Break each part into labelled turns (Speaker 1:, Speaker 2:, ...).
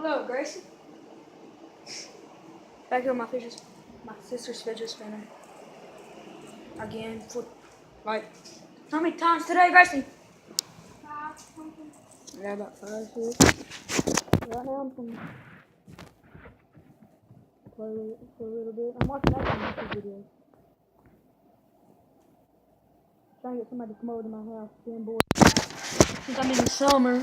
Speaker 1: Hello, Gracie. Back here with my sister's fidget spinner. Again, for like, how many times today, Gracie?
Speaker 2: 5 something.
Speaker 1: Yeah, about 5, 6. Right now I'm gonna play with it for a little bit. I'm watching other YouTube videos. Trying to get somebody to come over to my house, being bored. Since I'm in the summer.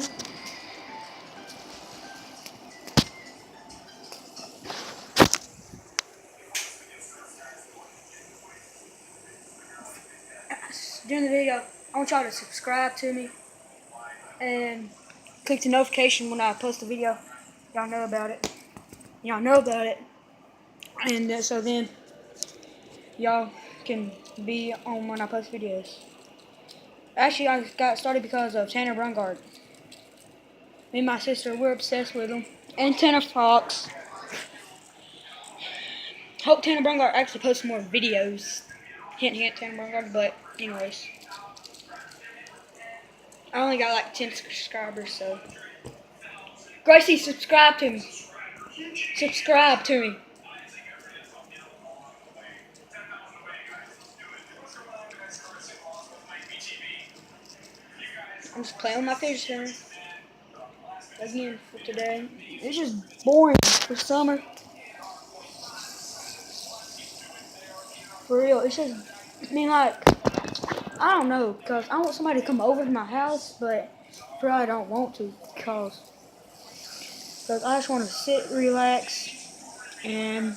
Speaker 1: During the video, I want y'all to subscribe to me and click the notification when I post a video. Y'all know about it. And so then y'all can be on when I post videos. Actually, I got started because of Tanner Brungard. Me and my sister, we're obsessed with him. And Tanner Fox. Hope Tanner Brungard actually posts more videos. Hint, hint, Tanner Brungard. But anyways, I only got like 10 subscribers, so. Gracie, subscribe to me. Subscribe to me. I'm just playing with my fidget spinner. Again for today. It's just boring for summer. For real, it's just, I mean, like, I don't know, because I want somebody to come over to my house, but I probably don't want to, because I just want to sit, relax, and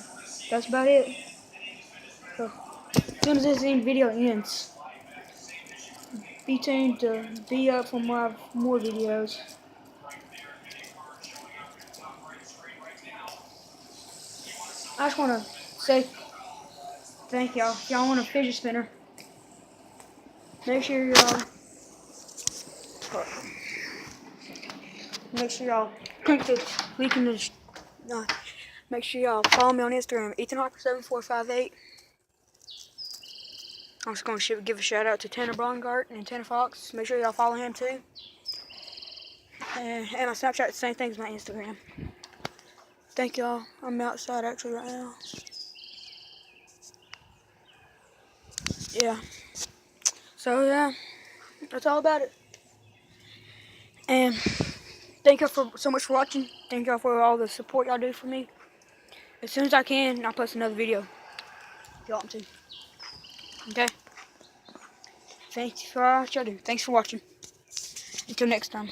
Speaker 1: that's about it. So, as soon as this video ends, be tuned to be up for more videos. I just want to say thank y'all. If y'all want a fidget spinner, make sure y'all click the link in the. Make sure y'all follow me on Instagram, EthanHawker7458. I'm just going to give a shout out to Tanner Brongart and Tanner Fox. Make sure y'all follow him too. And my Snapchat, the same thing as my Instagram. Thank y'all. I'm outside actually right now. Yeah. So yeah, that's all about it. And thank y'all so much for watching. Thank y'all for all the support y'all do for me. As soon as I can, I'll post another video. If y'all want to. Okay? Thanks for all y'all do. Thanks for watching. Until next time.